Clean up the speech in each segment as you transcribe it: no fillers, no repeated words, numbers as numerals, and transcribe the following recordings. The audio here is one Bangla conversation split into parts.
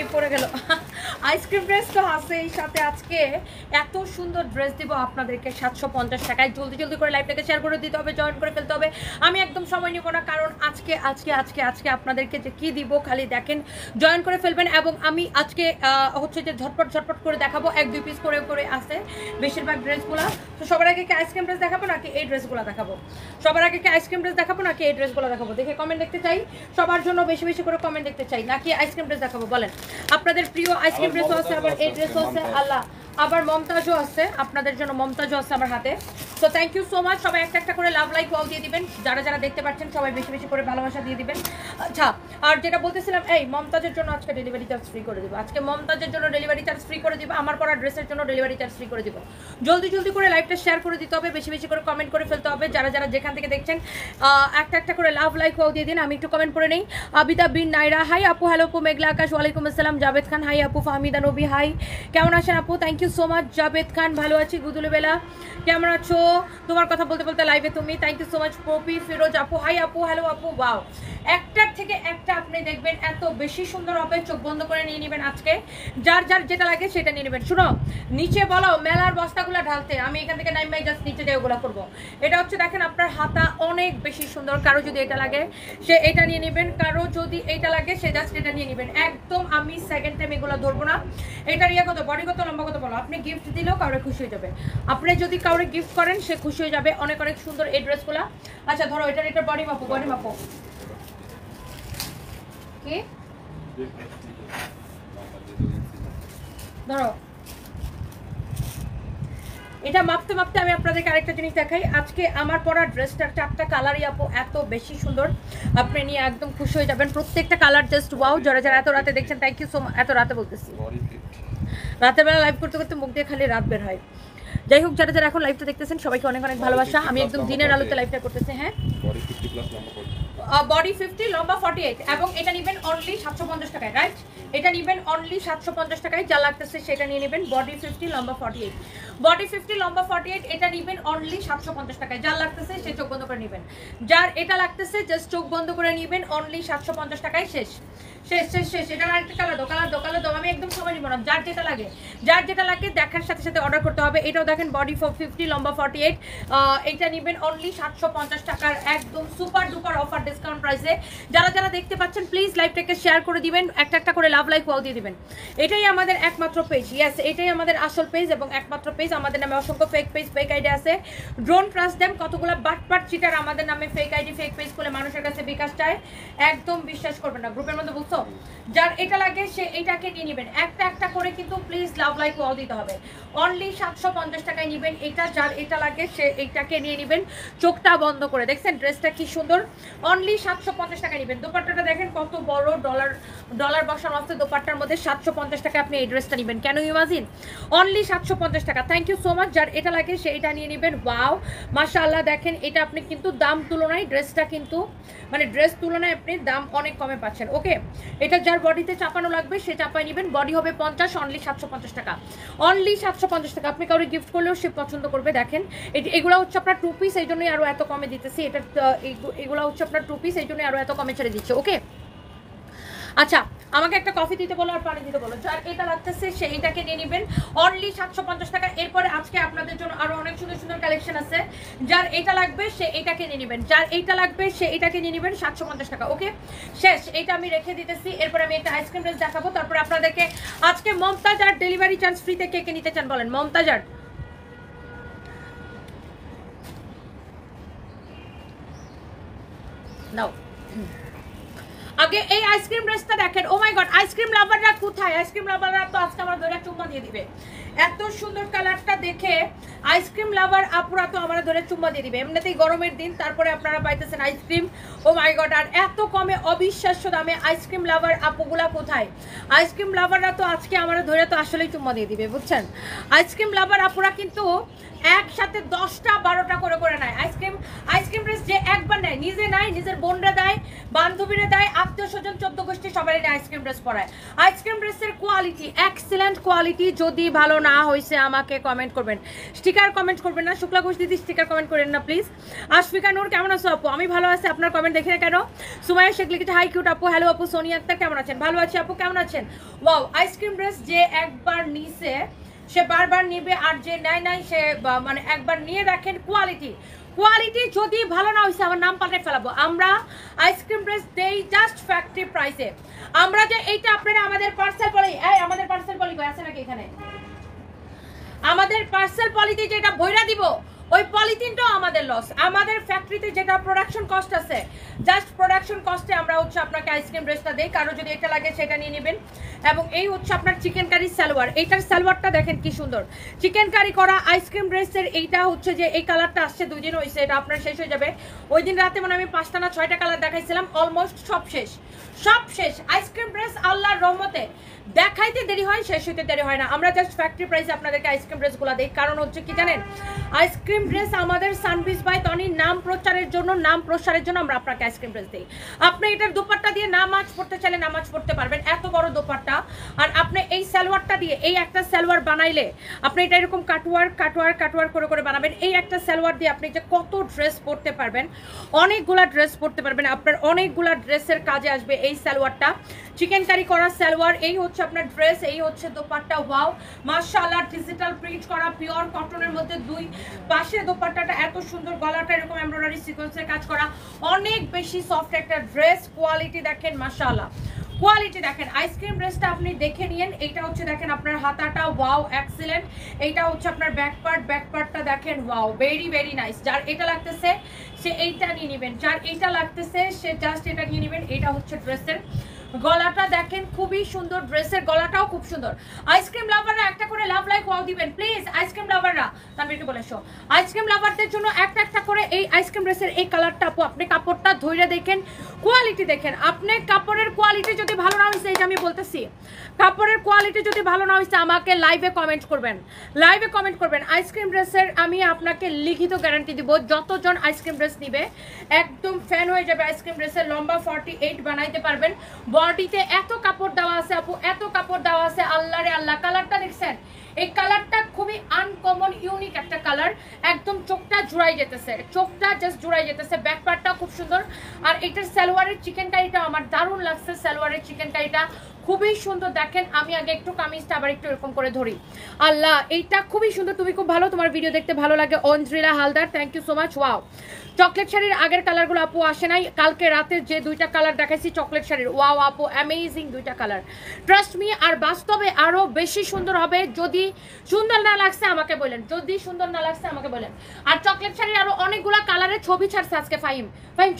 এই পড়ে গেল আইসক্রিম ড্রেস তো আছে এই সাথে আজকে এত সুন্দর ড্রেস দিব আপনাদেরকে 750 টাকায়। জলদি জলদি করে লাইভটাকে শেয়ার করে দিতে হবে, জয়েন করে ফেলতে হবে। আমি একদম সময় নিব না, কারণ আজকে আজকে আজকে আজকে আপনাদেরকে যে কি দিব খালি দেখেন, জয়েন করে ফেলবেন। এবং আমি আজকে হচ্ছে যে ঝটপট ঝটপট করে দেখাবো, 1-2 পিস করে করে আছে বেশিরভাগ ড্রেসগুলো। তো সবার আগে কি আইসক্রিম ড্রেস দেখাবো নাকি এই ড্রেসগুলো দেখাবো? সবার আগে কি আইসক্রিম ড্রেস দেখাবো নাকি এই ড্রেসগুলো দেখাবো? দেখে কমেন্ট দেখতে চাই, সবার জন্য বেশি বেশি করে কমেন্ট দেখতে চাই, নাকি আইসক্রিম ড্রেস দেখাবো বলেন? আপনাদের প্রিয় আইসক্রিম ড্রেসও আছে, আবার এই ড্রেসও আছে, আল্লাহ আবার মমতাজও আছে আপনাদের জন্য, মমতাজও আছে আমার হাতে। তো থ্যাংক ইউ সো মাচ। সবাই একটা একটা করে লাভ লাইক ওয়াও দিয়ে দিবেন, যারা যারা দেখতে পাচ্ছেন সবাই বেশি বেশি করে ভালোবাসা দিয়ে দিবেন। আচ্ছা, আর যেটা বলতেছিলাম, এই মমতাজের জন্য আজকে ডেলিভারি চার্জ ফ্রি করে দিব। আজকে মমতাজের জন্য ডেলিভারি চার্জ ফ্রি করে দিব, আমার পরা ড্রেসের জন্য ডেলিভারি চার্জ ফ্রি করে দিব। জলদি জলদি করে লাইভটা শেয়ার করে দিতে হবে, বেশি বেশি করে কমেন্ট করে ফেলতে হবে। যারা যারা যেখান থেকে দেখছেন একটা একটা করে লাভ লাইক ওয়াও দিয়ে দিন। আমি একটু কমেন্ট করে নেই। আবিদা বিন নাইরা হাই আপু, হ্যালো আপু। মেঘলা আকাশ ওয়ালাইকুম আসসালাম। জাভেদ খান হাই আপু। ফাহমিদা নবী হাই, কেমন আছেন আপু? Thank you so much Javed Khan. ভালো আছি। গুদুলে বেলা কেমন আছো? তোমার কথা বলতে বলতে লাইভে তুমি। Thank you so much. Popy Firoz আপু হাই আপু, হ্যালো আপু। ওয়াও, একটার থেকে একটা আপনি দেখবেন এত বেশি সুন্দর হবে, চোখ বন্ধ করে নিয়ে নেবেন। আজকে যার যার যেটা লাগে সেটা নিয়ে নেবেন। শুনো, নিচে বলো মেলার বস্তাগুলো ঢালতে, আমি এখান থেকে নাইমাই জাস্ট নিচে যাই ওগুলো করবো। এটা হচ্ছে দেখেন আপনার হাতা অনেক বেশি সুন্দর। কারো যদি এটা লাগে সে এটা নিয়ে নেবেন, কারো যদি এইটা লাগে সে জাস্ট এটা নিয়ে নেবেন। একদম আমি সেকেন্ড টাইম এগুলো ধরবো না। এটার ইয়ে কত, বডি কত, লম্বা কত বলো। আপনি গিফট দিলেও কাউরে খুশি হয়ে যাবে। আপনি যদি কাউরে গিফট করেন সে খুশি হয়ে যাবে। অনেক অনেক সুন্দর এই ড্রেসগুলো। আচ্ছা ধরো, এটার বডি মাপো, বডি মাপো কি ধরো। এটা মাপতে মাপতে আমি আপনাদেরকে আরেকটা জিনিস দেখাই। আজকে আমার পরা ড্রেসটার 4টা কালারই আপু এত বেশি সুন্দর, আপনি নিয়ে একদম খুশি হয়ে যাবেন। প্রত্যেকটা কালার জাস্ট ওয়াও। যারা যারা এত রাতে দেখছেন থ্যাংক ইউ সো মাচ। এত রাতে বলতেছি, রাতের বেলা লাইভ করতে করতে মুখ দিয়ে খালি রাত বের হয়। যাই হোক, যারা যারা এখন লাইভটা দেখতেছেন সবাইকে অনেক অনেক ভালোবাসা। আমি একদম দিনের আলোতে লাইভটা করতেছি। হ্যাঁ, বডি 50, লম্বা 48, এবং এটা নেবেন অনলি 750 টাকায়, রাইট? এটা নেবেন অনলি 750 টাকায়। যা লাগতেছে সেটা নিয়ে নেবেন। বডি 50, লম্বা 48, বডি 50, লম্বা 48, এটা নেবেন অনলি 750 টাকায়। যার লাগতেছে সে চোখ বন্ধ করে নেবেন। যার এটা লাগতেছে জাস্ট চোখ বন্ধ করে নেবেন, অনলি 750 টাকায়। শেষ শেষ শেষ শেষ। এটা আরেকটা কালার দাও, কালার দাও, কালার দাও। আমি একদম সময় নিব না। যার যেটা লাগে, যার যেটা লাগে দেখার সাথে সাথে অর্ডার করতে হবে। এটাও দেখেন বডি 50, লম্বা 48, এটা নেবেন অনলি 750 টাকার একদম সুপার ডুপার অফার ডিসকাউন্ট প্রাইসে। যারা যারা দেখতে পাচ্ছেন প্লিজ লাইভটাকে শেয়ার করে দিবেন, একটা একটা করে লাভ লাইক ওয়াও দিয়ে দিবেন। এটাই আমাদের একমাত্র পেজ, ইয়েস এটাই আমাদের আসল পেজ এবং একমাত্র পেজ। আমাদের নামে অসংখ্য ফেক পেজ, ফেক আইডি আছে। Don't trust them. কতগুলো বাটপাট চিটার আমাদের নামে ফেক আইডি, ফেক পেজ খুলে মানুষের কাছে বিকাশ চায়, একদম বিশ্বাস করবেন না। গ্রুপের মধ্যে বুঝছো, যার এটা লাগে সে এইটাকে নিয়ে নেবেন। একটা একটা করে কিন্তু প্লিজ লাভ লাইক ওয়াও দিতে হবে। অনলি 750 টাকায় নেবেন এটা। যার এটা লাগে সে এইটাকে নিয়ে নেবেন চোখটা বন্ধ করে। দেখছেন ড্রেসটা কি সুন্দর, অনলি 750 টাকা নেবেন। দোপাট্টাটা দেখেন কত বড়, ডলার ডলার বসানো আছে দোপাট্টার মধ্যে। 750 টাকা আপনি এই ড্রেসটা নেবেন। কেন ইমাজিন, অনলি 750 টাকা। Thank you so much. যার এটা লাগে সে এটা নিয়ে নেবেন। ওয়াও মাশাআল্লাহ, দেখেন এটা আপনি কিন্তু দাম তুলনায় ড্রেসটা কিন্তু মানে ড্রেস তুলনায় আপনি দাম অনেক কমে পাচ্ছেন। ওকে, এটা যার বডিতে চাপানো লাগবে সে চাপায় নেবেন। বডি হবে 50, অনলি 750 টাকা, অনলি 750 টাকা। আপনি কাউকে গিফট করলেও সে পছন্দ করবে। দেখেন এগুলো হচ্ছে আপনার 2 পিস, এই জন্যই আরও এত কমে দিতেছি। এটা এগুলো হচ্ছে আপনার 2 পিস, এই জন্যই আরও এত কমে ছেড়ে দিচ্ছে। ওকে, আচ্ছা আমাকে একটা কফি দিতে বলো আর পানি দিতে বলো। যার এটা লাগতেছে সে এইটাকে নিয়ে নেবেন অনলি 750 টাকা। এরপরে আজকে আপনাদের জন্য আরো অনেক সুন্দর সুন্দর কালেকশন আছে। যার এটা লাগবে সে এইটাকে নিয়ে নেবেন, যার এইটা লাগবে সে এইটাকে নিয়ে নেবেন 750 টাকা। ওকে, শেষ। এইটা আমি রেখে দিতেছি। এরপরে আমি একটা আইসক্রিম ড্রেস দেখাবো, তারপরে আপনাদেরকে আজকে মমতাজ আর ডেলিভারি চার্জ ফ্রিতে কে কে নিতে চান বলেন। মমতাজ আর নাও। আগে এই আইসক্রিম ড্রেসটা দেখেন। ও মাই গড, আইসক্রিম লাভাররা কোথায়? আইসক্রিম লাভাররা তো আজকে আমার ধরে চুম্মা দিয়ে দিবে। এত সুন্দর কালারটা দেখে আইসক্রিম লাভার আপুরা তো আমার ধরে চুম্মা দিয়ে দিবে। এমনিতেই গরমের দিন, তারপরে আপনারা পাইতেছেন আইসক্রিম। ও মাই গড, আর এত কমে অবিশ্বাস্য দামে আইসক্রিম লাভার আপুগুলা কোথায়? আইসক্রিম লাভাররা তো আজকে আমার ধরে তো আসলেই চুম্মা দিয়ে দিবে, বুঝছেন? আইসক্রিম লাভার আপুরা কিন্তু একসাথে 10টা 12টা করে করে নেয় আইসক্রিম ড্রেস। যে একবার নেয়, নিজে নেয়, নিজের বোনরা দেয়, বান্ধবীরা দেয়, আত্মীয় স্বজন 14 গোষ্ঠী সবাই নেয় আইসক্রিম ড্রেস পরায়। আইসক্রিম ড্রেসের কোয়ালিটি এক্সেলেন্ট কোয়ালিটি। যদি ভালো না হয়েছে আমাকে কমেন্ট করবেন, স্টিকার কমেন্ট করবেন না। শুক্লা ঘোষ দিদি স্টিকার কমেন্ট করেন না প্লিজ। আশফিকা নূর কেমন আছো আপু? আমি ভালো আছি, আপনার কমেন্ট দেখে না কেন? সুমাইয়া শেখ লিখেছে হাই কিউট আপু। হ্যালো আপু। সোনিয়া আক্তার কেমন আছেন? ভালো আছি আপু, কেমন আছেন? ওয়াও, আইসক্রিম ড্রেস যে একবার নিছে সে বারবার নিবে, আর যে নেয় নাই সে মানে একবার নিয়ে রাখেন। কোয়ালিটি যদি ভালো না হয়েছে আমার নাম পাল্টে ফেলাবো। আমরা আইসক্রিম ড্রেস দেই জাস্ট ফ্যাক্টরি প্রাইসে। আমরা যে এইটা আপনারা আমাদের পার্সেল পলি, আমাদের পার্সেল পলি কই আছে নাকি এখানে? আমাদের পার্সেল পলিতে যেটা বইরা দিব ওই পলিথিনটাও আমাদের লস। আমাদের ফ্যাক্টরিতে যেটা প্রোডাকশন কস্ট আছে, জাস্ট প্রোডাকশন কস্টে আমরা হচ্ছে আপনাকে আইসক্রিম ড্রেসটা দেই। কারো যদি এটা লাগে সেটা নিয়ে নেবেন। এবং এই হচ্ছে আপনার চিকেন কারি সালোয়ার। এইটার সালোয়ারটা দেখেন কি সুন্দর, চিকেন কারি করা আইসক্রিম ড্রেসের। এইটা হচ্ছে যে এই কালারটা আসছে 2 দিন হয়েছে, এটা আপনার শেষ হয়ে যাবে। ওই দিন রাতে মানে আমি 5টা না 6টা কালার দেখাইছিলাম, অলমোস্ট সব শেষ। আইসক্রিম ড্রেস আল্লাহর রহমতে দেখাইতে দেরি হয়, শেষ হইতে দেরি হয় না। আমরা জাস্ট ফ্যাক্টরি প্রাইসে আপনাদেরকে আইসক্রিম ড্রেসগুলো দেই। কারণ হচ্ছে কি জানেন, আইসক্রিম ড্রেস আমাদের সানবিজ বাই তনির নাম প্রচারের জন্য, নাম প্রসারের জন্য আমরা আপনাকে আইসক্রিম ড্রেস দিই। আপনি এটার দোপাট্টা দিয়ে নামাজ পড়তে চাইলে নামাজ পড়তে পারবেন, এত বড় দোপাট্টা। আর আপনি এই সালোয়ারটা দিয়ে এই একটা সালোয়ার বানাইলে আপনি এটা এরকম কাটওয়ার করে বানাবেন। এই একটা সালোয়ার দিয়ে আপনি যে কত ড্রেস পরতে পারবেন, অনেকগুলা ড্রেস পরতে পারবেন। আপনার অনেকগুলা ড্রেসের কাজে আসবে এই সালোয়ারটা। চিকেন কারি করা সালোয়ার, এই হচ্ছে আপনার ড্রেস, এই হচ্ছে দোপাট্টা। ওয়াও মাশাআল্লাহ, ডিজিটাল প্রিন্ট করা পিওর কটনের মধ্যে 2 পাশে দোপাট্টাটা এত সুন্দর, গলাটা এরকম এমব্রয়ডারি সিকোয়েন্সের কাজ করা, অনেক বেশি সফট একটা ড্রেস। কোয়ালিটি দেখেন মাশাআল্লাহ, কোয়ালিটি দেখেন। আইসক্রিম ড্রেসটা আপনি দেখে নিয়েন। এইটা হচ্ছে দেখেন আপনার হাতাটা, ওয়াও এক্সিলেন্ট। এইটা হচ্ছে আপনার ব্যাক পার্টটা দেখেন, ওয়াও ভেরি নাইস। যার এটা লাগতেছে সে এইটা নিয়ে নেবেন, যার এইটা লাগতেছে সে জাস্ট এটা নিয়ে নেবেন। এটা হচ্ছে ড্রেসের গলাটা দেখেন, খুবই সুন্দর, ড্রেসের গলাটাও খুব সুন্দর। আইসক্রিম লাভাররা একটা করে লাভ লাইক ওয়াও দিবেন প্লিজ। আইসক্রিম লাভাররা তানভীরকে বলে এসো, আইসক্রিম লাভারদের জন্য একটা করে এই আইসক্রিম ড্রেসের এই কালারটা আপু আপনি কাপড়টা ধইরে দেখেন, কোয়ালিটি দেখেন। আপনি কাপড়ের কোয়ালিটি যদি ভালো না হয়েছে, এটা আমি বলতেছি, কাপড়ের কোয়ালিটি যদি ভালো না হয়েছে আমাকে লাইভে কমেন্ট করবেন। আইসক্রিম ড্রেসের আমি আপনাকে লিখিত গ্যারান্টি দিব, যতজন আইসক্রিম ড্রেস নিবে একদম ফ্যান হয়ে যাবে। আইসক্রিম ড্রেসের লম্বা 48 বানাইতে পারবেন। বডিতে এত কাপড় দেওয়া আছে আপু, এত কাপড় দেওয়া আছে, আল্লাহ রে আল্লাহ। কালারটা দেখছেন, এই কালারটা খুবই আনকমন ইউনিক একটা কালার। একদম চোখটা জুড়াই যেতেছে, ব্যাক পার্টটাও খুব সুন্দর। আর এটার সালোয়ারের চিকেন কারিটা আমার দারুণ লাগছে, সালোয়ারের চিকেন কারিটা খুবই সুন্দর। দেখেন আমি আগে একটু কামিজটা আবার একটু এরকম করে ধরি, আল্লাহ এইটা খুবই সুন্দর। তুমি খুব ভালো, তোমার ভিডিও দেখতে ভালো লাগে। অঞ্জলিলা Haldar thank you so much. Wow, chocolate শাড়ির আগের কালারগুলো আপু আসে নাই, কালকে রাতে যে 2টা কালার দেখাইছি চকলেট শাড়ির, ওয়াও আপু অ্যামেজিং 2টা কালার, ট্রাস্ট মি। আর বাস্তবে আরো বেশি সুন্দর হবে। যদি সুন্দর না লাগছে আমাকে বলেন, আর চকলেট শাড়ির আরো অনেকগুলা কালারের ছবি ছাড়ছে আজকে ফাহিম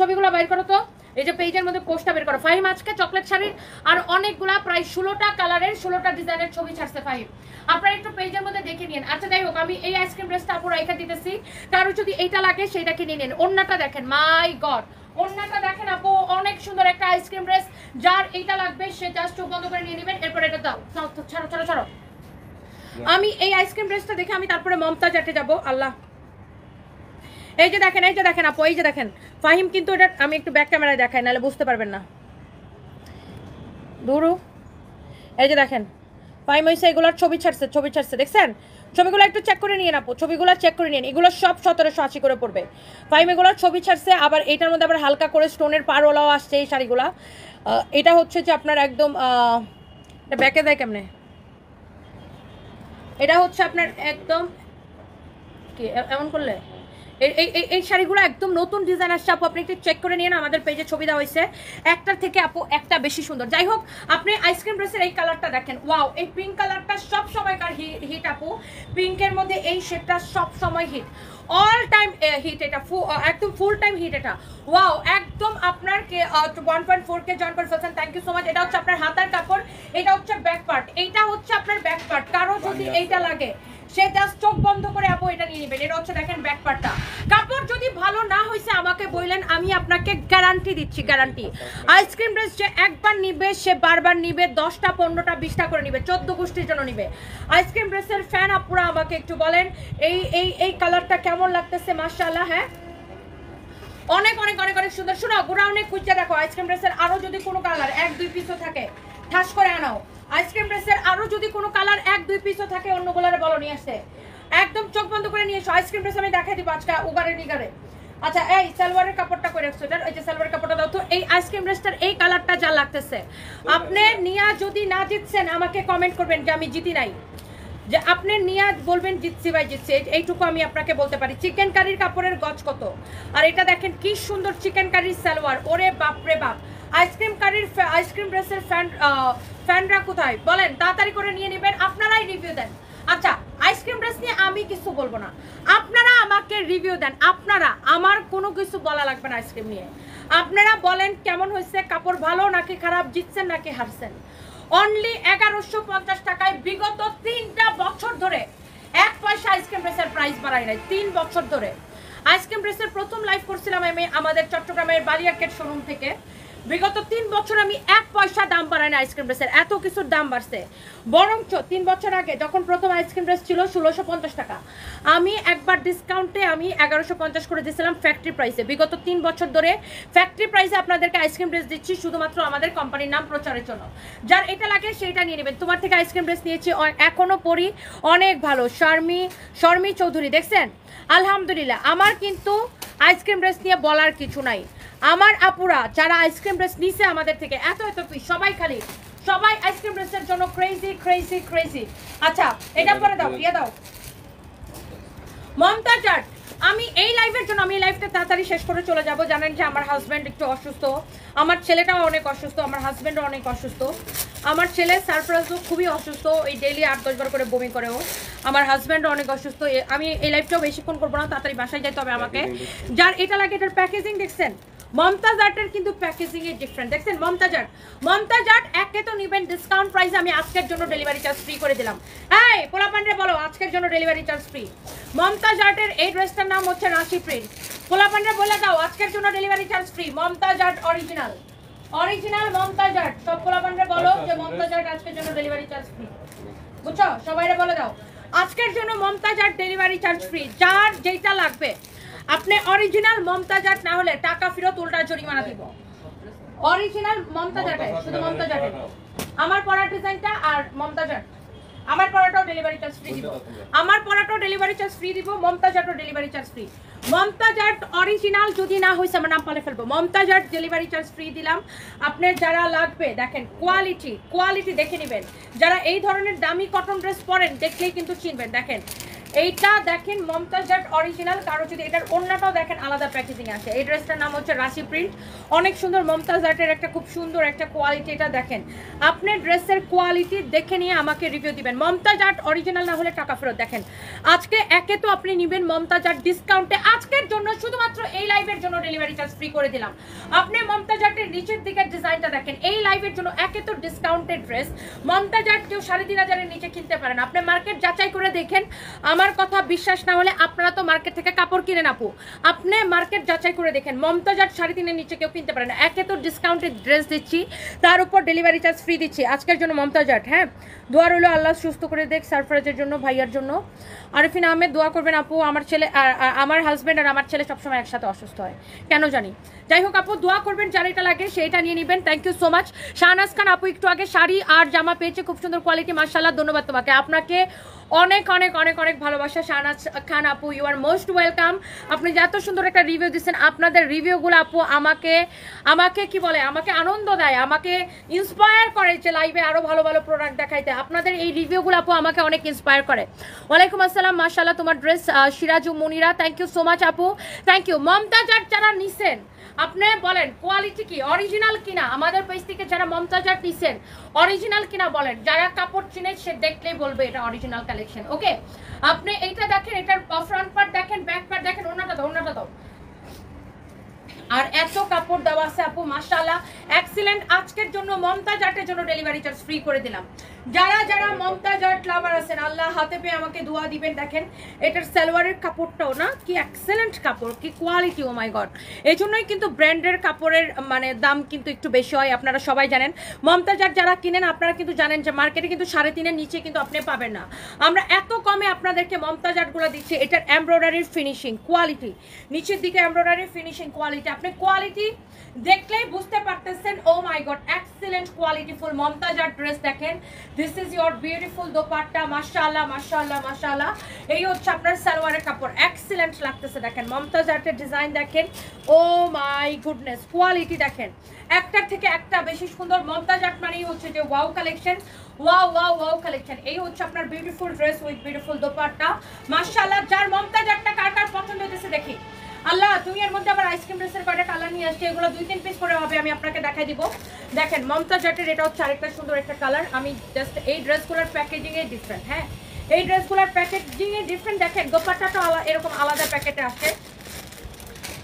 ছবিগুলো বাইর করো তো, এই যে পেজের মধ্যে পোস্টটা বের করো। ফাহিম আজকে চকলেট শাড়ির আর অনেকগুলা প্রায় 16টা কালারের 16টা ডিজাইনের ছবি ছাড়ছে ফাহিম, আপনারা একটু পেজের মধ্যে দেখে নিন। আচ্ছা যাই হোক, আমি এই আইসক্রিম ড্রেসটা আপু রাইখা দিতেছি, কারো যদি এইটা লাগে সেটা কিনে নিন। ওন্নাটা দেখেন, মাই গড ওন্নাটা দেখেন আপু, অনেক সুন্দর একটা আইসক্রিম ড্রেস। যার এইটা লাগবে সে জাস্ট চোখ বন্ধ করে নিয়ে নেবেন। এরপর এটা দাও, ছাড়ো। আমি এই আইসক্রিম ড্রেসটা দেখে আমি তারপরে মমতাজ আটে যাবো। আল্লাহ, এই যে দেখেন আপু, এই যে দেখেন ফাহিম, কিন্তু এটা আমি একটু ব্যাক ক্যামেরায় দেখাই, নাহলে বুঝতে পারবেন না। দূরু, এই যে দেখেন ফাহিম হয়েছে, এগুলোর ছবি ছাড়ছে দেখছেন? ছবিগুলো একটু চেক করে নিন আপু, ছবিগুলো চেক করে নিন। এগুলো সব 1780 করে পড়বে। ফাহিম এগুলোর ছবি ছাড়ছে, আবার এটার মধ্যে আবার হালকা করে স্টোনের পারওয়ালাও আসছে এই শাড়িগুলা। এটা হচ্ছে যে আপনার একদম ব্যাকে দেয় কেমনে, এটা হচ্ছে আপনার একদম কি এমন করলে এই শাড়িগুলো একদম নতুন ডিজাইন আসছে আপু, আপনি একটু চেক করে নিয়ে না, আমাদের পেজে ছবি দেওয়া হয়েছে। একটার থেকে আপু একটা বেশি সুন্দর। যাই হোক, আপনি আইসক্রিম ড্রেসের এই কালারটা দেখেন, ওয়াও এই পিঙ্ক কালারটা সব সময়কার হিট আপু। পিঙ্কের মধ্যে এই শেডটা সব সময় হিট, অল টাইম হিট, এটা একদম ফুল টাইম হিট এটা। ওয়াও, একদম আপনার 1.4K জয়েন করে ফেলছেন, থ্যাংক ইউ সো মাচ। এটা হচ্ছে আপনার হাতার কাপড়, এটা হচ্ছে ব্যাক পার্ট, এইটা হচ্ছে আপনার ব্যাক পার্ট। কারো যদি এইটা লাগে সে জাস্ট চোখ বন্ধ করে আপু এটা নিয়ে নেবেন। এটা হচ্ছে দেখেন ব্যাক পার্টটা। কাপড় যদি ভালো না হয়েছে আমাকে বললেন, আমি আপনাকে গ্যারান্টি দিচ্ছি, গ্যারান্টি। আইসক্রিম ড্রেস যে একবার নিবে সে বারবার নিবে, 10টা 15টা 20টা করে নিবে, 14 গোষ্ঠীর জন্য নিবে। আইসক্রিম ড্রেসের ফ্যান আপুরা আমাকে একটু বলেন এই এই এই কালারটা কেমন লাগতেছে? মাশাআল্লাহ, হ্যাঁ অনেক অনেক অনেক অনেক সুন্দর। শোনো গোডাউনে খুঁজে দেখো আইসক্রিম ড্রেসের আরো যদি কোনো কালার 1-2 পিসও থাকে ঠাস করে আনাও। আইসক্রিম ড্রেসের আরো যদি কোনো কালার 1-2 পিসও থাকে অন্য কালারে বলো নিয়ে আসতে, একদম চোখ বন্ধ করে নিয়ে এসো। আইসক্রিম ড্রেস আমি দেখাই দিব আজকে উগারে নিগারে। আচ্ছা এই সালোয়ারের কাপড়টা করে রাখছো, এটা এই যে সালোয়ারের কাপড়টা দাও তো। এই আইসক্রিম ড্রেসটার এই কালারটা যা লাগতেছে, আপনি নিয়া যদি না জিতছেন আমাকে কমেন্ট করবেন যে আমি জিতি নাই, যে আপনি নিয়ে বলবেন জিতছি ভাই জিতছি, এইটুকু আমি আপনাকে বলতে পারি। চিকেন কারির কাপড়ের গজ কত, আর এটা দেখেন কি সুন্দর চিকেন কারির সালোয়ার, ওরে বাপ রে বাপ। আইসক্রিম কারির আইসক্রিম ড্রেসের ফ্যানরা কোথায় বলেন, তাড়াতাড়ি করে নিয়ে নেবেন, আপনারাই রিভিউ দেন। আচ্ছা আইসক্রিম ড্রেস নিয়ে আমি কিছু বলবো না, আপনারা আমাকে রিভিউ দেন, আপনারা, আমার কোনো কিছু বলা লাগবে না আইসক্রিম নিয়ে। আপনারা বলেন কেমন হয়েছে, কাপড় ভালো নাকি খারাপ, জিতছেন নাকি হারছেন। অনলি 1150 টাকায় বিগত 3টা বছর ধরে 1 পয়সা আইসক্রিম ড্রেসের প্রাইস বাড়াই নাই। 3 বছর ধরে আইসক্রিম ড্রেসের প্রথম লাইভ করছিলাম আমি আমাদের চট্টগ্রামের বালিয়ারকেট শোরুম থেকে। বিগত 3 বছর আমি 1 পয়সা দাম বাড়াই না আইসক্রিম ড্রেসের, এত কিছুর দাম বাড়ছে। বরঞ্চ 3 বছর আগে যখন প্রথম আইসক্রিম ড্রেস ছিল 1650 টাকা, আমি একবার ডিসকাউন্টে আমি 1150 করে দিয়েছিলাম ফ্যাক্টরি প্রাইসে। বিগত 3 বছর ধরে ফ্যাক্টরি প্রাইসে আপনাদেরকে আইসক্রিম ড্রেস দিচ্ছি শুধুমাত্র আমাদের কোম্পানির নাম প্রচারের জন্য। যার এটা লাগে সেইটা নিয়ে নেবেন। তোমার থেকে আইসক্রিম ড্রেস নিয়েছি, এখনো পরি, অনেক ভালো। শর্মি চৌধুরী দেখছেন, আলহামদুলিল্লাহ। আমার কিন্তু আইসক্রিম ড্রেস নিয়ে বলার কিছু নাই। আমার আপুরা যারা আইসক্রিম ড্রেস নিছে আমাদের থেকে এত এত পিস, সবাই আইসক্রিম ড্রেসের জন্য ক্রেজি ক্রেজি ক্রেজি। আচ্ছা এটা পরে দাও, দিয়ে দাও মমতাজ আর্ট। আমি এই লাইভের জন্য আমি এই লাইভটা তাড়াতাড়ি শেষ করে চলে যাব। জানেন যে আমার হাজব্যান্ড একটু অসুস্থ, আমার ছেলেটাও অনেক অসুস্থ, আমার হাজব্যান্ডও অনেক অসুস্থ। আমার ছেলে সারপ্রাইজও খুবই অসুস্থ, এই ডেইলি 8-10 বার করে বমি করেও। আমার হাজব্যান্ডও অনেক অসুস্থ। আমি এই লাইভটাও বেশিক্ষণ করবো না, তাড়াতাড়ি বাসায় যাইতে হবে আমাকে। যার এটা লাগে এটার প্যাকেজিং দেখছেন, মমতাজ আর্টের কিন্তু প্যাকেজিং এ ডিফারেন্ট দেখছেন। মমতাজ আর্ট একে তো নিবেন ডিসকাউন্ট প্রাইসে, আমি আজকের জন্য ডেলিভারি চার্জ ফ্রি করে দিলাম। এই পোলাপান্ডে বলো আজকের জন্য ডেলিভারি চার্জ ফ্রি। মমতাজ আর্টের এই ড্রেসটার নাম হচ্ছে রাশি প্রিন্ট। পোলাপান্ডে বলে দাও আজকের জন্য delivery charge free. Momtaz art original Momtaz art. সব পোলাপান্ডে বলো যে মমতাজ আর্ট আজকের জন্য ডেলিভারি চার্জ ফ্রি, বুঝছো? সবাইরে বলে দাও আজকের জন্য Momtaz art delivery charge free. যার যেটা লাগবে, আপনি অরিজিনাল মমতাজ আর্ট না হলে টাকা ফেরত, উল্টা জরিমানা দিব। অরিজিনাল মমতাজ আর্ট, শুধু মমতাজ আর্ট। আমার পরার ডিজাইনটা আর মমতাজ আর্ট, আমার পরাটাও ডেলিভারি চার্জ ফ্রি দিব, মমতাজ আর্টও delivery charge free. Momtaz art original যদি না হয়েছে আমার নাম পালে ফেলবো। Momtaz art delivery charge free দিলাম। আপনার যারা লাগবে দেখেন কোয়ালিটি দেখে নেবেন। যারা এই ধরনের দামি কটন ড্রেস পরেন দেখলেই কিন্তু চিনবেন। দেখেন এইটা দেখেন মমতাজ আর্ট অরিজিনাল। কারো যদি এটার ওড়নাটাও দেখেন আলাদা প্যাকেজিং আছে। এই ড্রেসটার নাম হচ্ছে রাশি প্রিন্ট, অনেক সুন্দর। মমতাজ আর্টের একটা খুব সুন্দর একটা কোয়ালিটি, এটা দেখেন। আপনার ড্রেসের কোয়ালিটি দেখে নিয়ে আমাকে রিভিউ দিবেন। মমতাজ আর্ট অরিজিনাল না হলে টাকা ফেরত। দেখেন আজকে একে তো আপনি নেবেন মমতাজ আর্ট ডিসকাউন্টে, আজকের জন্য শুধুমাত্র এই লাইভের জন্য ডেলিভারি চার্জ ফ্রি করে দিলাম। আপনি মমতাজ আর্টের নিচের দিকের ডিজাইনটা দেখেন, এই লাইভের জন্য একে তো ডিসকাউন্টেড ড্রেস। মমতাজ আর্ট কেউ 3500-এর নিচে কিনতে পারেন। আপনি মার্কেট যাচাই করে দেখেন, আমার কথা বিশ্বাস না হলে আপনারা তো মার্কেট থেকে কাপড় কিনেন আপু, আপনি মার্কেট যাচাই করে দেখেন। মমতাজ আর্ট 3.5-এর নিচে কেউ কিনতে পারে না। একে তো ডিসকাউন্টেড ড্রেস দিচ্ছি, তার উপর ডেলিভারি চার্জ ফ্রি দিচ্ছি আজকের জন্য মমতাজ আর্ট। হ্যাঁ দোয়া রইল আল্লাহ সুস্থ করে দেখ সারফরাজের জন্য, ভাইয়ার জন্য। আরিফিন আহমেদ দোয়া করবেন আপু। আমার ছেলে আমার হাজব্যান্ড আর আমার ছেলে সবসময় একসাথে অসুস্থ হয়, কেন জানি। যাই হোক আপু দোয়া করবেন, যার এটা লাগে সেইটা নিয়ে নেবেন। Thank you so much. Shahnaz Khan আপু একটু আগে শাড়ি আর জামা পেয়েছে, খুব সুন্দর কোয়ালিটি, মাশাআল্লাহ। ধন্যবাদ তোমাকে, আপনাকে অনেক অনেক অনেক অনেক ভালোবাসা শাহনাজ খান আপু, ইউ আর মোস্ট ওয়েলকাম। আপনি যে এত সুন্দর একটা রিভিউ দিচ্ছেন, আপনাদের রিভিউগুলো আপু আমাকে কি বলে, আমাকে আনন্দ দেয়, আমাকে ইন্সপায়ার করে যে লাইভে আরো ভালো ভালো প্রোডাক্ট দেখাইতে। আপনাদের এই রিভিউগুলো আপু আমাকে অনেক ইন্সপায়ার করে। ওয়ালাইকুম আসসালাম, মাশাআল্লাহ তোমার dress. Siraju Munira thank you so much আপু, থ্যাংক ইউ। মমতাজ আর্ট যারা নিছেন আপনি বলেন কোয়ালিটি কি, অরিজিনাল কিনা। আমাদের পেজ থেকে যারা মমতাজ আর্ট নিছেন অরিজিনাল কিনা বলেন। যারা কাপড় চিনে সে দেখলেই বলবে এটা অরিজিনাল কালেকশন। ওকে আপনি এইটা দেখেন, এটার ফ্রন্ট পার্ট দেখেন, ব্যাক পার্ট দেখেন, ওড়নাটা দাও। আর এত কাপড় দেওয়া আছে আপু, মাশাআল্লাহ এক্সিলেন্ট। আজকের জন্য মমতাজ আর্টের জন্য ডেলিভারি চার্জ ফ্রি করে দিলাম। যারা যারা মমতাজ আর্ট লাভার আছেন আল্লাহ হাতে পেয়ে আমাকে দোয়া দিবেন। দেখেন এটার সালোয়ারের কাপড়টাও না কি এক্সেলেন্ট কাপড়, কি কোয়ালিটি, ও মাই গড। এই জন্যই কিন্তু ব্র্যান্ডের কাপড়ের মানে দাম কিন্তু একটু বেশি হয়, আপনারা সবাই জানেন। মমতাজ আর্ট যারা কিনেন আপনারা কিন্তু জানেন যে মার্কেটে কিন্তু 3.5-এর নিচে কিন্তু আপনি পাবেন না। আমরা এত কমে আপনাদেরকে মমতাজ আর্টগুলো দিচ্ছি। এটার এমব্রয়ডারির ফিনিশিং কোয়ালিটি, নিচের দিকে এমব্রয়ডারির ফিনিশিং কোয়ালিটি, আপনি কোয়ালিটি দেখলেই বুঝতে পারতেছেন। ও my god, excellent qualityful Mumtaz art dress. দেখেন this is your beautiful dupatta, মাশাআল্লাহ মাশাআল্লাহ মাশাআল্লাহ। এই হচ্ছে আপনার সালোয়ারের কাপড়, এক্সেলেন্ট লাগতেছে। দেখেন মমতাজ আর্টের ডিজাইন দেখেন, ও মাই গুডনেস, কোয়ালিটি দেখেন একটার থেকে একটা বেশি সুন্দর। মমতাজ আর্ট মানেই হচ্ছে যে wow collection, wow wow wow collection. এই হচ্ছে আপনার beautiful dress with beautiful dupatta, মাশাআল্লাহ। যার মমতাজ আর্টটা কার কার পছন্দ হইতেছে দেখি। আল্লাহ তুমি এর মধ্যে আবার আইসক্রিম ড্রেসের কয়টা কালার নিয়ে আসছে, এগুলো 2-3 পিস করে হবে, আমি আপনাকে দেখাই দিব। দেখেন মমতাজ আর্টের এটা হচ্ছে আরেকটা সুন্দর একটা কালার। আমি জাস্ট এই ড্রেসগুলোর প্যাকেজিং এ ডিফারেন্ট, হ্যাঁ এই ড্রেসগুলোর প্যাকেজিং এ ডিফারেন্ট। দেখেন দোপাট্টাটা এরকম আলাদা প্যাকেটে আসে।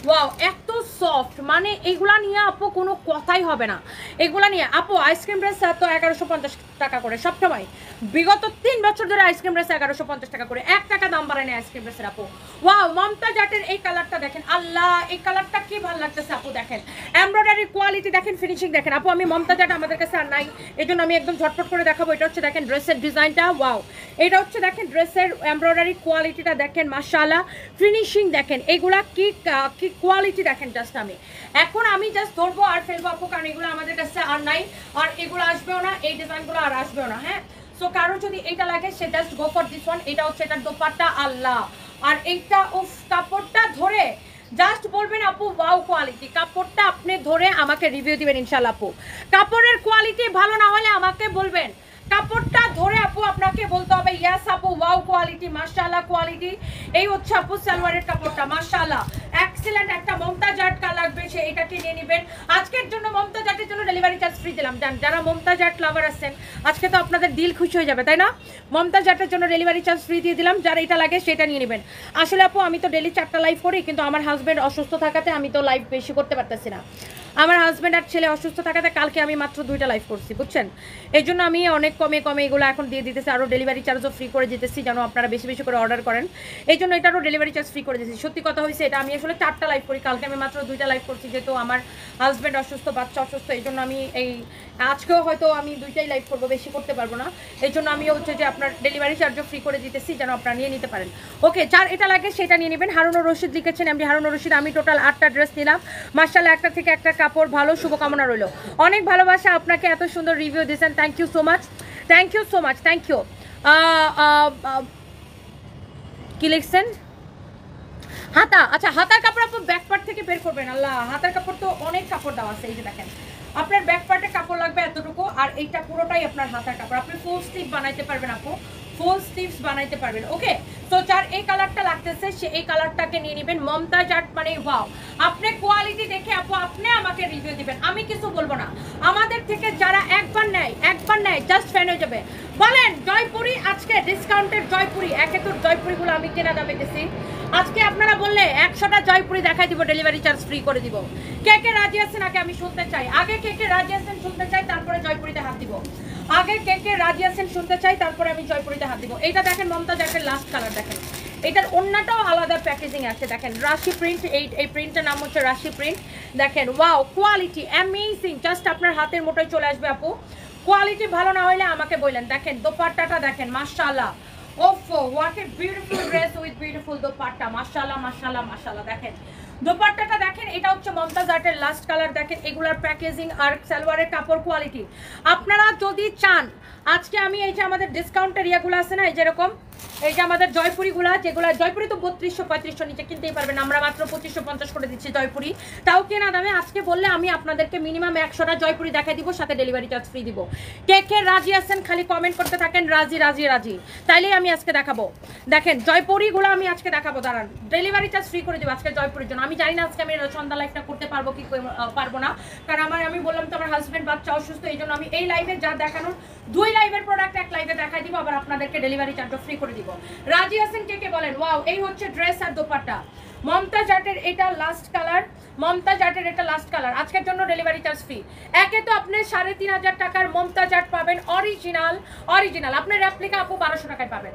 ওয়াও এত সফট, মানে এগুলা নিয়ে আপু কোনো কথাই হবে না। এগুলা নিয়ে আপু আইসক্রিম ড্রেস তো 1150 টাকা করে সবসময়, বিগত 3 বছর ধরে আইসক্রিম ড্রেস 1150 টাকা করে, 1 টাকা দাম বাড়ায় না আইসক্রিম ড্রেসের আপু। ওয়াও মমতাজ আর্টের এই কালারটা দেখেন, আল্লাহ এই কালারটা কি ভালো লাগতেছে আপু। দেখেন এমব্রয়ডারি কোয়ালিটি দেখেন, ফিনিশিং দেখেন আপু। আমি মমতাজ আর্ট আমাদের কাছে আর নাই, এই জন্য আমি একদম ঝটপট করে দেখাবো। এটা হচ্ছে দেখেন ড্রেসের ডিজাইনটা, ওয়াও এটা হচ্ছে দেখেন ড্রেসের এমব্রয়ডারি কোয়ালিটিটা দেখেন, মাশাআল্লাহ। ফিনিশিং দেখেন এগুলা কি কি কোয়ালিটি দেখেন। জাস্ট আমি জাস্ট ধরবো আর ফেলবো আপু, কারণ এগুলো আমাদের কাছে আর নাই, আর এগুলো আসবেও না, এই ডিজাইনগুলো আর আসবেও না। হ্যাঁ সো কারো যদি এটা লাগে সে just go for this one. এটা হচ্ছে এটার দোপাট্টা, আল্লাহ। আর এইটা উফ, কাপড়টা ধরে জাস্ট বলবেন আপু ওয়াও কোয়ালিটি। কাপড়টা আপনি ধরে আমাকে রিভিউ দিবেন ইনশাআল্লাহ আপু। কাপড়ের কোয়ালিটি ভালো না হলে আমাকে বলবেন, কাপড়টা ধরে আপু আপনাকে বলতে হবে ইয়েস আপু ওয়াও কোয়ালিটি, মাশাআল্লাহ কোয়ালিটি। এই হচ্ছে আপু সালোয়ারের কাপড়টা, মাশাআল্লাহ এক্সিলেন্ট। একটা মমতাজ আর্ট কালার লাগবে সে এটাকে নিয়ে নেবেন। আজকের জন্য মমতাজ আর্টের জন্য ডেলিভারি চার্জ ফ্রি দিলাম। যারা মমতাজ আর্ট লাভার আছেন আজকে তো আপনাদের দিল খুশি হয়ে যাবে, তাই না? মমতাজ আর্টের জন্য ডেলিভারি চার্জ ফ্রি দিয়ে দিলাম, যারা এটা লাগে সেটা নিয়ে নেবেন। আসলে আপু আমি তো ডেলি 4টা লাইভ করি, কিন্তু আমার হাজব্যান্ড অসুস্থ থাকাতে আমি তো লাইভ বেশি করতে পারতেছি না। আমার হাজব্যান্ড আর ছেলে অসুস্থ থাকাতে কালকে আমি মাত্র 2টা লাইভ করছি, বুঝছেন? এই জন্য আমি অনেক কমে কমে এগুলো এখন দিয়ে দিতেছি, আরও ডেলিভারি চার্জও ফ্রি করে দিতেছি যেন আপনারা বেশি বেশি করে অর্ডার করেন। এই জন্য এটারও ডেলিভারি চার্জ ফ্রি করে দিতেছি। সত্যি কথা হয়েছে এটা, আমি আসলে 4টা লাইভ করি, কালকে আমি মাত্র 2টা লাইভ করছি, যেহেতু আমার হাজব্যান্ড অসুস্থ, বাচ্চা অসুস্থ। এই জন্য আমি আজকেও হয়তো আমি 2টাই লাইভ করবো, বেশি করতে পারবো না। এই জন্য আমি হচ্ছে যে আপনার ডেলিভারি চার্জও ফ্রি করে দিতেছি যেন আপনারা নিয়ে নিতে পারেন। ওকে, যার এটা লাগে সেটা নিয়ে নেবেন। হারুনুর রশিদ লিখেছেন, এমডি হারুনুর রশিদ। আমি টোটাল 8টা ড্রেস নিলাম, মাশাআল্লাহ। একটা থেকে একটা কাপড় ভালো, শুভকামনা রইল। অনেক ভালোবাসা আপনাকে, এত সুন্দর রিভিউ দিয়েছেন, thank you so much, thank you so much, thank you. কি লিখছেন? হাতা, আচ্ছা হাতার কাপড় আপনি ব্যাক পার্ট থেকে বের করবেন। আল্লাহ হাতার কাপড় তো অনেক কাপড় দেওয়া আছে। এই যে দেখেন আপনার ব্যাক পার্টে কাপড় লাগবে এতটুকু, আর এইটা পুরোটাই আপনার হাতার কাপড়। আপনি ফুল স্লিভ বানাইতে পারবেন আপু, ফুল স্লিভস বানাইতে পারবেন। ওকে, তো যার এই কালারটা লাগতেছে সে এই কালারটাকে নিয়ে নেবেন। মমতাজ আর্ট মানে ওয়াও। আপনি কোয়ালিটি দেখে আপু আপনি আমাকে রিভিউ দিবেন, আমি কিছু বলবো না। আমাদের থেকে যারা একবার নেয় জাস্ট ফ্যান হয়ে যাবে। বলেন জয়পুরি আজকে ডিসকাউন্টের জয়পুরি, একে তো জয়পুরিগুলো আমি কেনা দামে দিছি, আজকে আপনারা বললে 100টা জয়পুরি দেখাই দিব, ডেলিভারি চার্জ ফ্রি করে দিব। কে কে রাজি আছেন আগে আমি শুনতে চাই, আগে কে কে রাজি আছেন শুনতে চাই, তারপরে জয়পুরিতে হাত দিব। আগে কে কে রাজি আছেন শুনতে চাই, তারপরে আমি জয়পুরিতে হাত দিব। এইটা দেখেন মমতাজ আর্টের লাস্ট কালার, দেখেন এটার অন্যটাও আলাদা প্যাকেজিং আছে। দেখেন রাশি প্রিন্ট, এই প্রিন্টের নাম হচ্ছে রাশি প্রিন্ট। দেখেন ওয়াও কোয়ালিটি অ্যামেজিং, জাস্ট আপনার হাতের মুঠোয় চলে আসবে আপু। কোয়ালিটি ভালো না হলে আমাকে বললেন। দেখেন দোপাট্টাটা দেখেন, মাশাআল্লাহ, ওফো what a beautiful dress with beautiful dupatta, মাশাআল্লাহ মাশাআল্লাহ মাশাআল্লাহ। দেখেন দোপাট্টাটা দেখেন, এটা হচ্ছে মমতাজ আর্টের লাস্ট কালার। দেখেন এগুলার প্যাকেজিং আর সালোয়ারের কাপড় কোয়ালিটি। আপনারা যদি চান আজকে আমি এই যে আমাদের ডিসকাউন্টের ইয়াগুলো আছে না, এই যেরকম এই যে আমাদের জয়পুরিগুলা, যেগুলো জয়পুরি তো 3200-3500 নিচে কিনতেই পারবেন, আমরা মাত্র 2550 করে দিচ্ছি জয়পুরি, তাও কেনা দামে। আজকে বললে আমি আপনাদেরকে মিনিমাম 100টা জয়পুরি দেখাই দিব, সাথে ডেলিভারি চার্জ ফ্রি দিব। কে কে রাজি আছেন খালি কমেন্ট করতে থাকেন, রাজি রাজি রাজি, তাইলেই আমি আজকে দেখাবো। দেখেন জয়পুরিগুলো আমি আজকে দেখাবো, দাঁড়ান ডেলিভারি চার্জ ফ্রি করে দিব আজকে জয়পুরির জন্য। আমি জানি না আজকে আমি সন্ধ্যা লাইভটা করতে পারবো কি পারবো না, কারণ আমি বললাম তো আমার হাজব্যান্ড বাচ্চা অসুস্থ, এই জন্য আমি এই লাইভে যা দেখানোর 2 লাইভের প্রোডাক্ট 1 লাইভে দেখাই দিব, আবার আপনাদেরকে ডেলিভারি চার্জও ফ্রি করে দিব। রাজি আছেন কে কে বলেন। ওয়াও, এই হচ্ছে ড্রেস আর দোপাট্টা। মমতাজ আর্টের এটা লাস্ট কালার, মমতাজ আর্টের এটা লাস্ট কালার। আজকের জন্য ডেলিভারি চার্জ ফ্রি। একে তো আপনি 3500 টাকার মমতাজ আর্ট পাবেন অরিজিনাল। Original original. আপনি রেপ্লিকা আপু 1200 টাকায় পাবেন,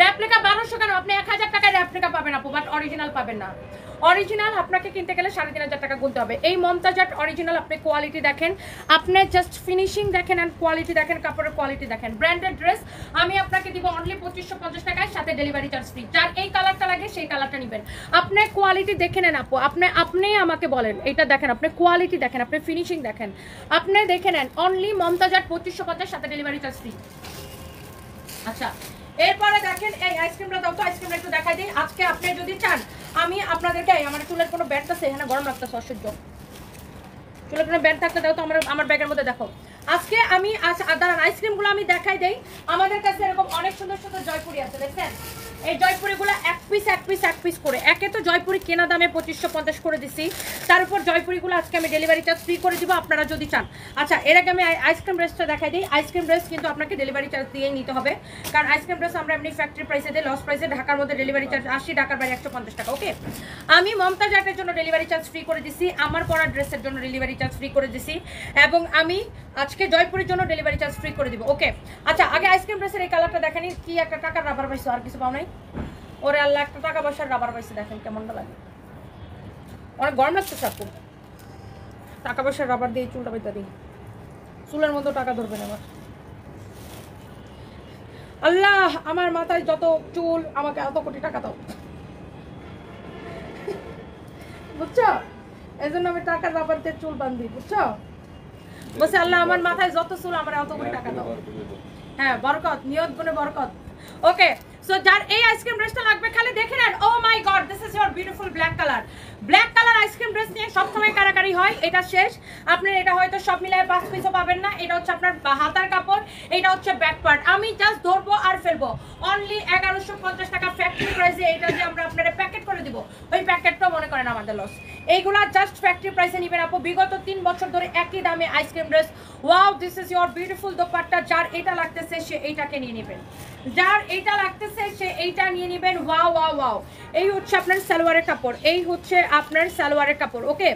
রেপ্লিকা 1200 কেন, আপনি 1000 টাকায় রেপ্লিকা পাবেন আপু, বাট অরিজিনাল পাবেন না। অরিজিনাল আপনাকে কিনতে গেলে 3500 টাকা গুনতে হবে। এই মমতাজাট অরিজিনাল, আপনি কোয়ালিটি দেখেন, আপনি জাস্ট ফিনিশিং দেখেন অ্যান্ড কোয়ালিটি দেখেন, কাপড়ের কোয়ালিটি দেখেন। ব্র্যান্ডেড ড্রেস আমি আপনাকে দিব অনলি 2550 টাকায়, সাথে ডেলিভারি চার্জ ফ্রি। যার এই কালারটা লাগে সেই কালারটা নেবেন। আপনি কোয়ালিটি দেখে নেন আপু, আপনি আমাকে বলেন এটা দেখেন, আপনি কোয়ালিটি দেখেন, আপনি ফিনিশিং দেখেন, আপনি দেখে নেন। অনলি মমতাজাট 2550, সাথে ডেলিভারি চার্জ ফ্রি। আচ্ছা, এরপরে দেখেন এই আইসক্রিমটা দাও তো, আইসক্রিমটা একটু দেখাই দিই। আজকে আপনি যদি চান আমি আপনাদেরকে, আমার চুলের কোনো ব্যান্ড আছে এখানে, গরম লাগতেছে অসহ্য, চুলের কোনো ব্যান্ড থাকতে দাও তো আমার ব্যাগের মধ্যে। দেখো আজকে আমি দাঁড়ান আইসক্রিমগুলো আমি দেখাই দেই। আমাদের কাছে এরকম অনেক সুন্দর সুন্দর জয়পুরি আছে, দেখছেন এই জয়পুরিগুলো এক পিস করে। একে তো জয়পুরি কেনা দামে 2550 করে দিছি, তার উপর জয়পুরিগুলো আজকে আমি ডেলিভারি চার্জ ফ্রি করে দিব আপনারা যদি চান। আচ্ছা, এর আগে আমি আইসক্রিম ড্রেসটা দেখাই দিই। আইসক্রিম ড্রেস কিন্তু আপনাকে ডেলিভারি চার্জ দিয়েই নিতে হবে, কারণ আইসক্রিম ড্রেস আমরা এমনি ফ্যাক্টরি প্রাইসে দিই, লস প্রাইসে। ঢাকার মধ্যে ডেলিভারি চার্জ 80, ঢাকার বাইরে 150 টাকা। ওকে, আমি মমতাজ আর্টের জন্য ডেলিভারি চার্জ ফ্রি করে দিছি, আমার পরা ড্রেসের জন্য ডেলিভারি চার্জ ফ্রি করে দিছি, এবং আমি আজকে জয়পুরের জন্য ডেলিভারি চার্জ ফ্রি করে দিব। ওকে, আচ্ছা আগে আইসক্রিম ড্রেসের এই কালারটা দেখেনি, কি একটা টাকার রাবার পাইছো, আর কিছু পাও নাই। ওরে আল্লাহ, একটা টাকা পয়সার রাবার পাইছে, দেখেন কেমনটা লাগে। অনেক গরম লাগতেছে আপু, টাকা পয়সার রাবার দিয়ে চুলটা বেঁধে দিই, চুলের মতো টাকা ধরবেন আমার। আল্লাহ, আমার মাথায় যত চুল, আমাকে এত কোটি টাকা দাও, বুঝছো? এই জন্য আমি টাকার রাবার দিয়ে চুল বান্ধি, বুঝছো? বলছে আল্লাহ, আমার মাথায় যত চুল, আমার এত কোটি টাকা দাও। হ্যাঁ, বরকত, নিয়ত গুনে বরকত। ওকে, সো যার এই আইসক্রিম ড্রেসটা লাগবে খালি দেখে নেন। Oh my God, this is your beautiful black colour. Black colour ice cream dress নিয়ে সবসময় কারাকারি হয়, এটা শেষ। আপনার এটা হয়তো সব মিলায় 5 পিসও পাবেন না। এটা হচ্ছে আপনার হাতার কাপড়, এটা হচ্ছে ব্যাক পার্ট। আমি জাস্ট ধরবো আর ফেলবো। অনলি 1150 টাকা ফ্যাক্টরি প্রাইসে এটা যে আমরা আপনারা প্যাকেট করে দিব, ওই প্যাকেটটাও মনে করেন আমাদের লস। এইগুলা জাস্ট ফ্যাক্টরি প্রাইসে নিবেন আপু। বিগত 3 বছর ধরে একই দামে ice cream dress. Wow, this is your beautiful dupatta. যার এটা লাগতেছে সে এইটাকে নিয়ে নেবেন, যার এইটা লাগতেছে সে এইটা নিয়ে নেবেন। ওয়াও ওয়াও ওয়াও, এই হচ্ছে আপনার সালোয়ারের কাপড়, এই হচ্ছে আপনার সালোয়ারের কাপড়। ওকে,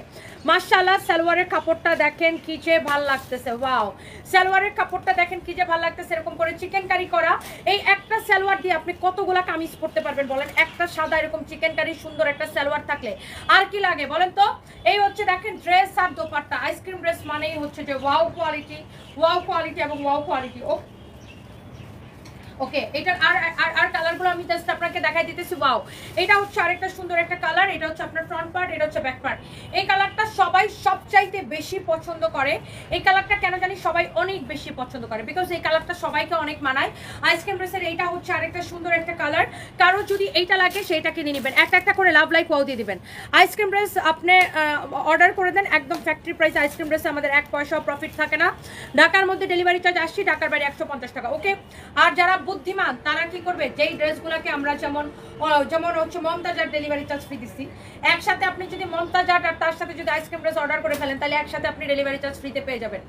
মাশাআল্লাহ, সালোয়ারের কাপড়টা দেখেন কি যে ভাল লাগতেছে। ওয়াও, সালোয়ারের কাপড়টা দেখেন কি যে ভাল লাগতেছে। এরকম করে চিকেন কারি করা, এই একটা সালোয়ার দিয়ে আপনি কতগুলা কামিজ পরতে পারবেন বলেন? একটা সাদা এরকম চিকেন কারি সুন্দর একটা সালোয়ার থাকলে আর কি লাগে বলেন তো? এই হচ্ছে দেখেন ড্রেস আর দোপাট্টা। আইসক্রিম ড্রেস মানেই হচ্ছে যে ওয়াও কোয়ালিটি এবং ওয়াও কোয়ালিটি। ওকে, এটার আর কালারগুলো আমি জাস্ট আপনাকে দেখাই দিতেছি। ওয়াও, এটা হচ্ছে আরেকটা সুন্দর একটা কালার। এটা হচ্ছে আপনার ফ্রন্ট পার্ট, এটা হচ্ছে ব্যাক পার্ট। এই কালারটা সবাই সবচাইতে বেশি পছন্দ করে। এই কালারটা কেন জানি সবাই অনেক বেশি পছন্দ করে, বিকজ এই কালারটা সবাইকে অনেক মানায়। আইসক্রিম ড্রেসের এইটা হচ্ছে আরেকটা সুন্দর একটা কালার। কারো যদি এইটা লাগে সেইটা কিনে নেবেন, একটা করে লাভ লাইক ওয়াও দিয়ে দিবেন। আইসক্রিম ড্রেস আপনি অর্ডার করে দেন একদম ফ্যাক্টরি প্রাইস। আইসক্রিম ড্রেসে আমাদের 1 পয়সাও প্রফিট থাকে না। ঢাকার মধ্যে ডেলিভারি চার্জ 80, ঢাকার বাইরে 150 টাকা। ওকে, আর যারা বুদ্ধিমান তারা কি করবে, যেই ড্রেসগুলোকে আমরা যেমন হচ্ছে মমতাজার ডেলিভারি চার্জ ফ্রি দিচ্ছি, একসাথে আপনি যদি মমতাজার আর তার সাথে যদি আইসক্রিম ড্রেস অর্ডার করে ফেলেন, তাহলে একসাথে আপনি ডেলিভারি চার্জ ফ্রিতে পেয়ে যাবেন।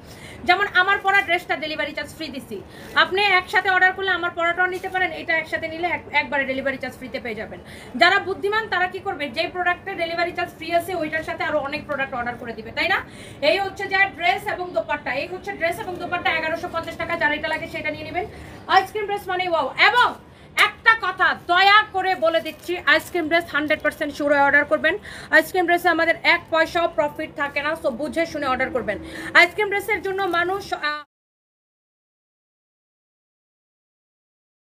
যেমন আমার পরা ড্রেসটা ডেলিভারি চার্জ ফ্রি দিচ্ছি, আপনি একসাথে অর্ডার করলে আমার পরাটাও নিতে পারেন, এটা একসাথে নিলে একবারে ডেলিভারি চার্জ ফ্রিতে পেয়ে যাবেন। যারা বুদ্ধিমান তারা কি করবে, যে প্রোডাক্টের ডেলিভারি চার্জ ফ্রি আছে ওইটার সাথে আরো অনেক প্রোডাক্ট অর্ডার করে দিবে, তাই না? এই হচ্ছে যা ড্রেস এবং দোপাট্টা, এই হচ্ছে ড্রেস এবং দোপাট্টা 1150 টাকা। যার এটা লাগে সেটা নিয়ে নেবেন। আইসক্রিম ড্রেস মানে ওয়াও। এবং একটা কথা দয়া করে বলে দিচ্ছি, আইসক্রিম ড্রেস 100% শিওর অর্ডার করবেন। আইসক্রিম ড্রেসে আমাদের 1 পয়সাও প্রফিট থাকে না, সো বুঝে শুনে অর্ডার করবেন। আইসক্রিম ড্রেসের জন্য মানুষ